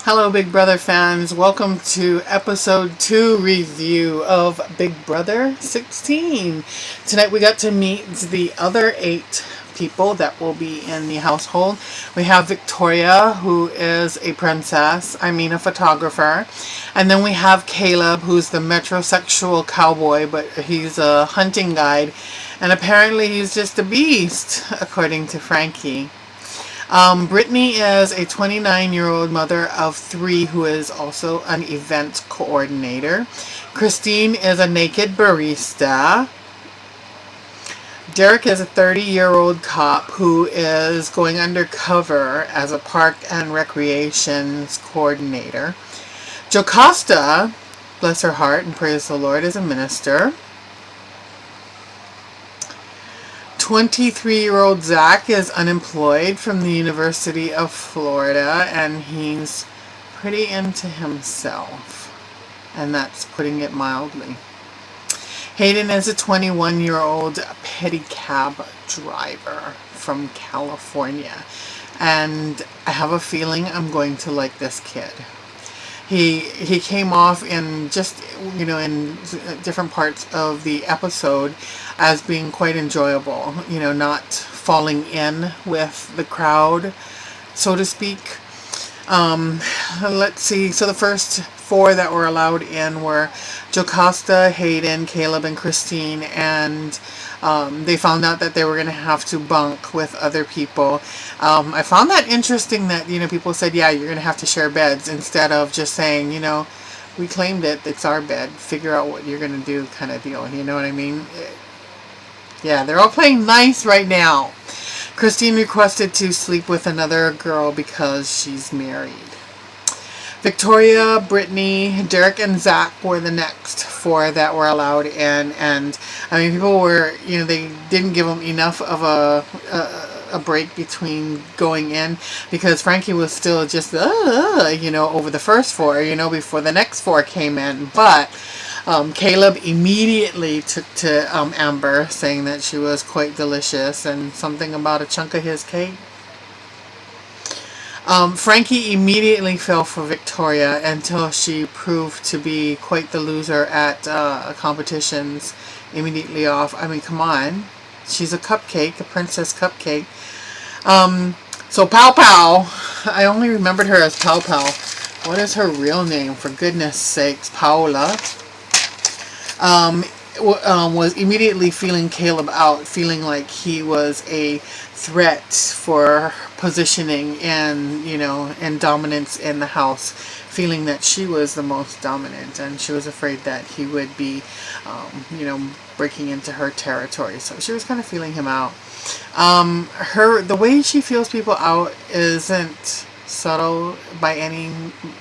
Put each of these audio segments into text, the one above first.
Hello, Big Brother fans. Welcome to episode 2 review of Big Brother 16. Tonight we got to meet the other 8 people that will be in the household. We have Victoria, who is a princess, a photographer. And then we have Caleb, who's the metrosexual cowboy, but he's a hunting guide. And apparently he's just a beast, according to Frankie. Brittany is a 29-year-old mother of 3 who is also an event coordinator. Christine is a naked barista. Derek is a 30-year-old cop who is going undercover as a park and recreations coordinator. Jocasta, bless her heart and praise the Lord, is a minister. 23-year-old Zach is unemployed from the University of Florida, and he's pretty into himself, and that's putting it mildly. Hayden is a 21-year-old pedicab driver from California, and I have a feeling I'm going to like this kid. He came off in in different parts of the episode as being quite enjoyable, not falling in with the crowd, so to speak. Let's see. So the first 4 that were allowed in were Jocasta, Hayden, Caleb, and Christine, and they found out that they were going to have to bunk with other people. I found that interesting that, people said, yeah, you're going to have to share beds, instead of just saying, we claimed it, it's our bed, figure out what you're going to do kind of deal. You know what I mean? Yeah, they're all playing nice right now. Christine requested to sleep with another girl because she's married. Victoria, Brittany, Derek, and Zach were the next 4 that were allowed in, and people were, they didn't give them enough of a break between going in, because Frankie was still just over the first 4, before the next 4 came in. But Caleb immediately took to Amber, saying that she was quite delicious and something about a chunk of his cake. Frankie immediately fell for Victoria until she proved to be quite the loser at competitions immediately off. Come on. She's a cupcake, a princess cupcake. So Pow Pow, I only remembered her as Pow Pow. What is her real name, for goodness sakes? Paola. Was immediately feeling Caleb out, feeling like he was a threat for positioning and, and dominance in the house, feeling that she was the most dominant, and she was afraid that he would be, breaking into her territory. So she was kind of feeling him out. The way she feels people out isn't subtle by any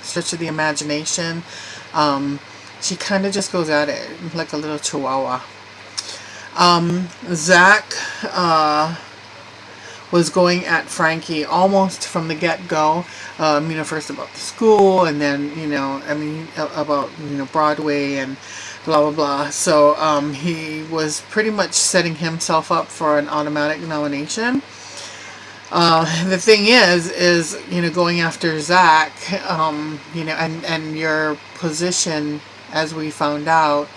stretch of the imagination. She kind of just goes at it like a little chihuahua. Zach was going at Frankie almost from the get-go. First about the school, and then, about, Broadway and blah, blah, blah. So he was pretty much setting himself up for an automatic nomination. The thing is, going after Zach, and your position, as we found out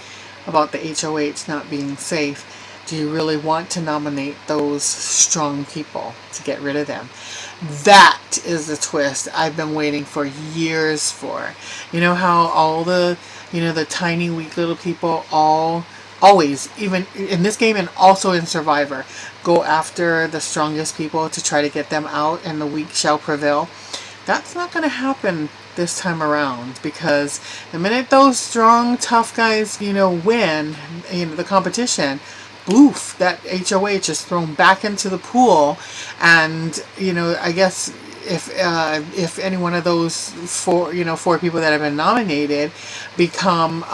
about the HOH not being safe, do you really want to nominate those strong people to get rid of them? That is the twist I've been waiting for years for. You know how all the, the tiny, weak little people always, even in this game and also in Survivor, go after the strongest people to try to get them out, and the weak shall prevail. That's not going to happen this time around, because the minute those strong, tough guys, win, the competition, boof, that HOH is thrown back into the pool, and, I guess if any one of those 4 people that have been nominated become,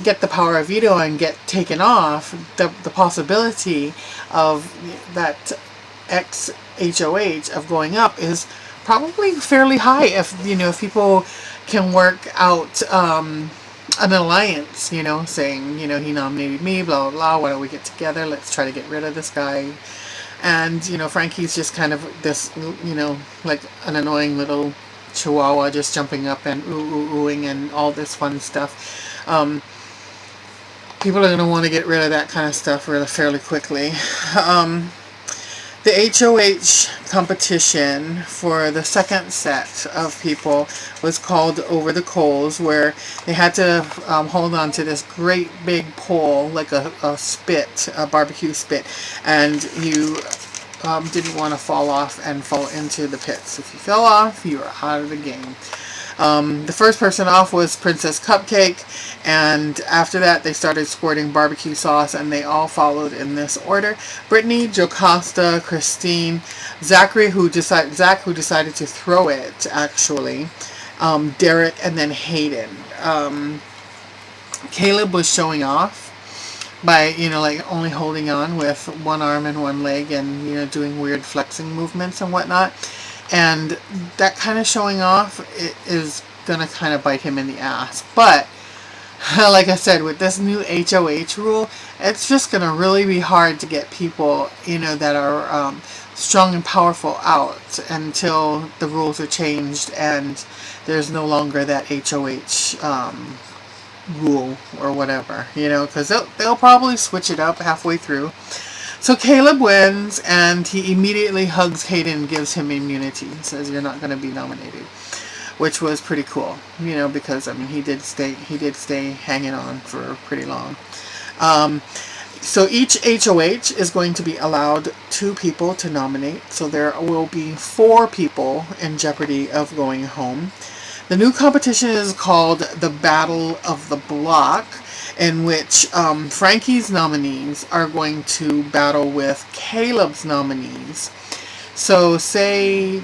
get the power of veto and get taken off, the possibility of that ex-HOH of going up is probably fairly high, if people can work out an alliance, saying, he nominated me, blah, blah, blah, why don't we get together, let's try to get rid of this guy. And, Frankie's just kind of this, like an annoying little chihuahua just jumping up and oohing and all this fun stuff. People are going to want to get rid of that kind of stuff really fairly quickly. The HOH competition for the second set of people was called Over the Coals, where they had to hold on to this great big pole, like a spit, a barbecue spit, and you didn't want to fall off and fall into the pits. If you fell off, you were out of the game. The first person off was Princess Cupcake, and after that they started squirting barbecue sauce, and they all followed in this order: Brittany, Jocasta, Christine, Zach who decided to throw it actually, Derek, and then Hayden. Caleb was showing off by, like only holding on with one arm and one leg, and doing weird flexing movements and whatnot. And that kind of showing off is going to kind of bite him in the ass. But, like I said, with this new HOH rule, it's just going to really be hard to get people, that are strong and powerful out until the rules are changed and there's no longer that HOH rule or whatever, because they'll probably switch it up halfway through. So Caleb wins, and he immediately hugs Hayden and gives him immunity. He says, "You're not going to be nominated," which was pretty cool, because he did stay hanging on for pretty long. So each HOH is going to be allowed 2 people to nominate. So there will be 4 people in jeopardy of going home. The new competition is called the Battle of the Block, in which Frankie's nominees are going to battle with Caleb's nominees. So say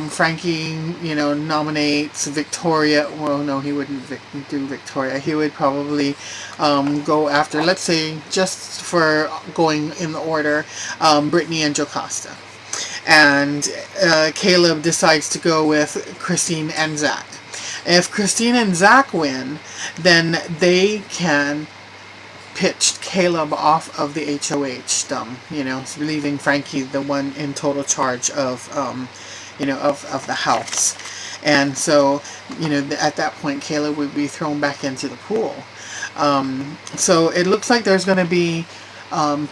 Frankie, nominates Victoria. Well, no, he wouldn't do Victoria. He would probably go after, let's say, just for going in the order, Brittany and Jocasta. And Caleb decides to go with Christine and Zach. If Christine and Zach win, then they can pitch Caleb off of the HOH, leaving Frankie the one in total charge of, of the house. And so, at that point, Caleb would be thrown back into the pool. So it looks like there's going to be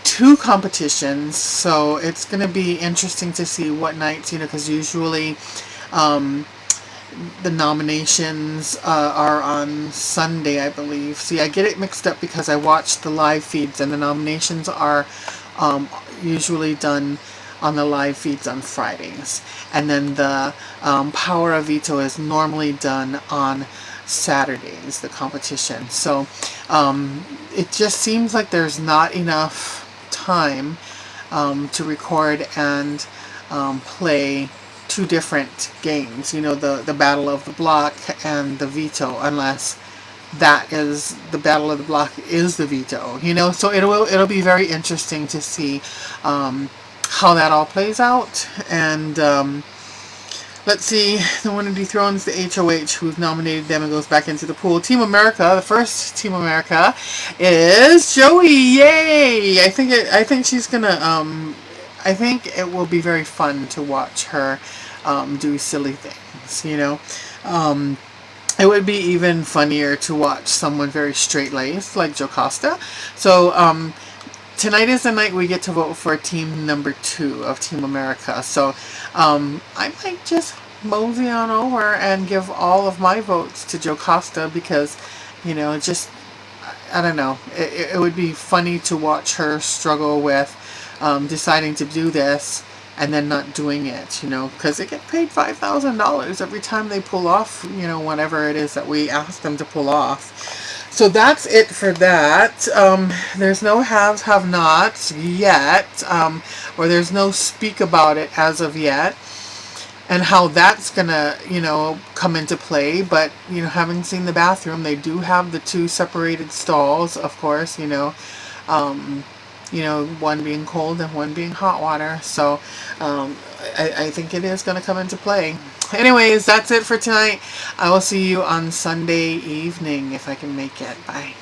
2 competitions. So it's going to be interesting to see what nights, because usually the nominations are on Sunday, I believe. See, I get it mixed up because I watch the live feeds, and the nominations are usually done on the live feeds on Fridays. And then the Power of Veto is normally done on Saturdays, the competition. So it just seems like there's not enough time to record and play 2 different games, the Battle of the Block and the Veto, unless that is the Battle of the Block is the Veto, so it'll be very interesting to see how that all plays out. And let's see, the one who dethrones the HOH who's nominated them and goes back into the pool. Team America, the first Team America is Joey. Yay! I think she's gonna I think it will be very fun to watch her do silly things, It would be even funnier to watch someone very straight-laced like Jocasta. So tonight is the night we get to vote for team number 2 of Team America. So I might just mosey on over and give all of my votes to Jocasta because, just, I don't know, it would be funny to watch her struggle with deciding to do this and then not doing it, because they get paid $5,000 every time they pull off, whatever it is that we ask them to pull off. So that's it for that. There's no haves, have-nots yet, or there's no speak about it as of yet, and how that's gonna, come into play. But, having seen the bathroom, they do have the 2 separated stalls, of course, one being cold and one being hot water. So I think it is going to come into play. Anyways, that's it for tonight. I will see you on Sunday evening if I can make it. Bye.